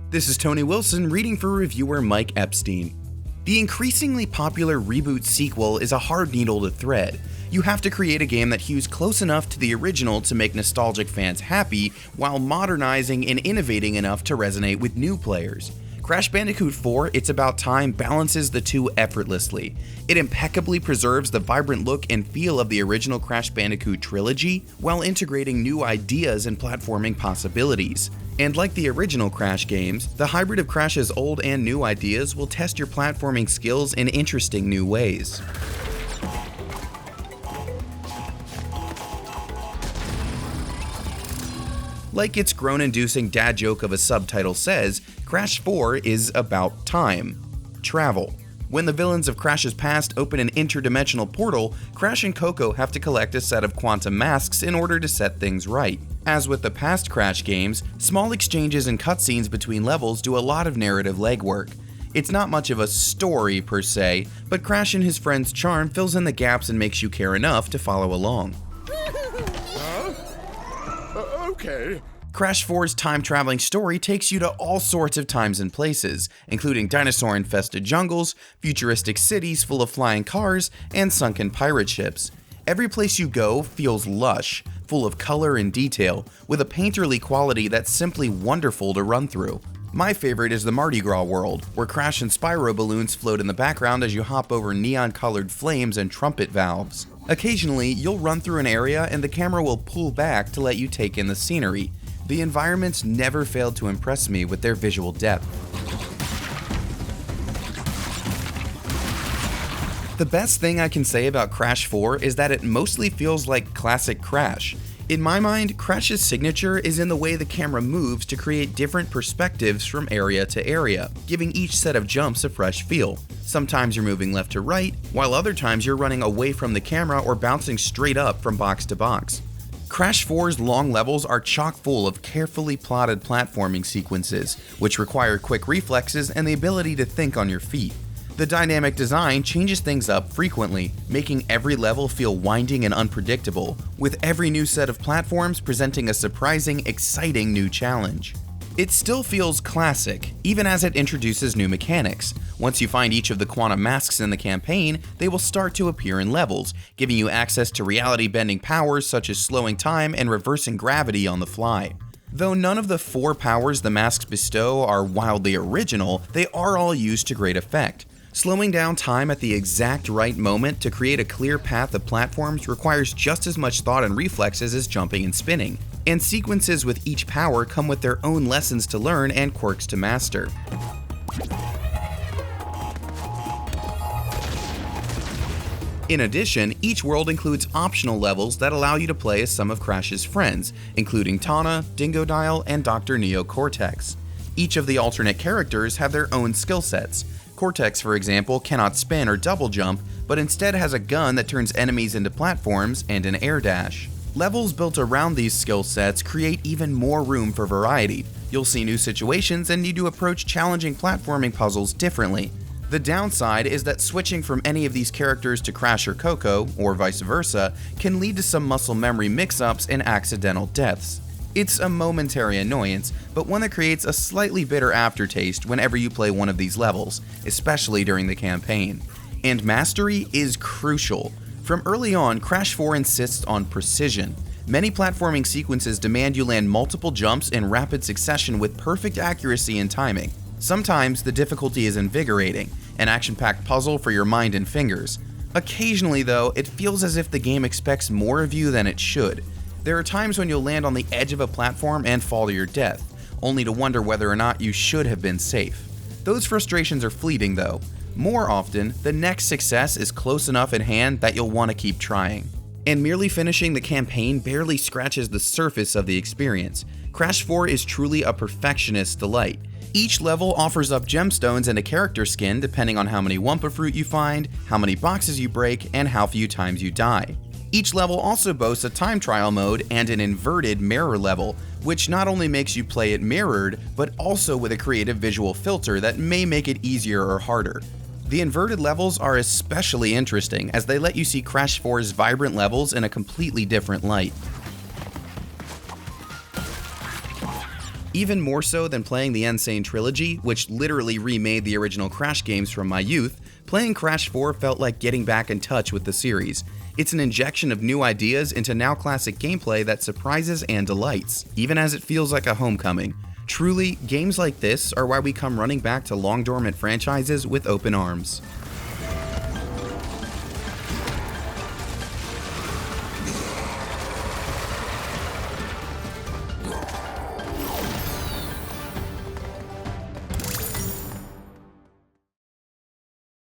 This is Tony Wilson reading for reviewer Mike Epstein. The increasingly popular reboot sequel is a hard needle to thread. You have to create a game that hews close enough to the original to make nostalgic fans happy, while modernizing and innovating enough to resonate with new players. Crash Bandicoot 4: It's About Time balances the two effortlessly. It impeccably preserves the vibrant look and feel of the original Crash Bandicoot trilogy, while integrating new ideas and platforming possibilities. And like the original Crash games, the hybrid of Crash's old and new ideas will test your platforming skills in interesting new ways. Like its groan-inducing dad joke of a subtitle says, Crash 4 is about time. Travel. When the villains of Crash's past open an interdimensional portal, Crash and Coco have to collect a set of quantum masks in order to set things right. As with the past Crash games, small exchanges and cutscenes between levels do a lot of narrative legwork. It's not much of a story per se, but Crash and his friend's charm fills in the gaps and makes you care enough to follow along. Okay. Crash 4's time-traveling story takes you to all sorts of times and places, including dinosaur-infested jungles, futuristic cities full of flying cars, and sunken pirate ships. Every place you go feels lush, full of color and detail, with a painterly quality that's simply wonderful to run through. My favorite is the Mardi Gras world, where Crash and Spyro balloons float in the background as you hop over neon-colored flames and trumpet valves. Occasionally, you'll run through an area and the camera will pull back to let you take in the scenery. The environments never failed to impress me with their visual depth. The best thing I can say about Crash 4 is that it mostly feels like classic Crash. In my mind, Crash's signature is in the way the camera moves to create different perspectives from area to area, giving each set of jumps a fresh feel. Sometimes you're moving left to right, while other times you're running away from the camera or bouncing straight up from box to box. Crash 4's long levels are chock full of carefully plotted platforming sequences, which require quick reflexes and the ability to think on your feet. The dynamic design changes things up frequently, making every level feel winding and unpredictable, with every new set of platforms presenting a surprising, exciting new challenge. It still feels classic, even as it introduces new mechanics. Once you find each of the quantum masks in the campaign, they will start to appear in levels, giving you access to reality-bending powers such as slowing time and reversing gravity on the fly. Though none of the 4 powers the masks bestow are wildly original, they are all used to great effect. Slowing down time at the exact right moment to create a clear path of platforms requires just as much thought and reflexes as jumping and spinning. And sequences with each power come with their own lessons to learn and quirks to master. In addition, each world includes optional levels that allow you to play as some of Crash's friends, including Tawna, Dingodile, and Dr. Neo Cortex. Each of the alternate characters have their own skill sets. Cortex, for example, cannot spin or double jump, but instead has a gun that turns enemies into platforms and an air dash. Levels built around these skill sets create even more room for variety. You'll see new situations and need to approach challenging platforming puzzles differently. The downside is that switching from any of these characters to Crash or Coco, or vice versa, can lead to some muscle memory mix-ups and accidental deaths. It's a momentary annoyance, but one that creates a slightly bitter aftertaste whenever you play one of these levels, especially during the campaign. And mastery is crucial. From early on, Crash 4 insists on precision. Many platforming sequences demand you land multiple jumps in rapid succession with perfect accuracy and timing. Sometimes the difficulty is invigorating, an action-packed puzzle for your mind and fingers. Occasionally, though, it feels as if the game expects more of you than it should. There are times when you'll land on the edge of a platform and fall to your death, only to wonder whether or not you should have been safe. Those frustrations are fleeting though. More often, the next success is close enough at hand that you'll want to keep trying. And merely finishing the campaign barely scratches the surface of the experience. Crash 4 is truly a perfectionist's delight. Each level offers up gemstones and a character skin depending on how many Wumpa Fruit you find, how many boxes you break, and how few times you die. Each level also boasts a time trial mode and an inverted mirror level, which not only makes you play it mirrored, but also with a creative visual filter that may make it easier or harder. The inverted levels are especially interesting as they let you see Crash 4's vibrant levels in a completely different light. Even more so than playing the Insane trilogy, which literally remade the original Crash games from my youth, playing Crash 4 felt like getting back in touch with the series. It's an injection of new ideas into now classic gameplay that surprises and delights, even as it feels like a homecoming. Truly, games like this are why we come running back to long dormant franchises with open arms.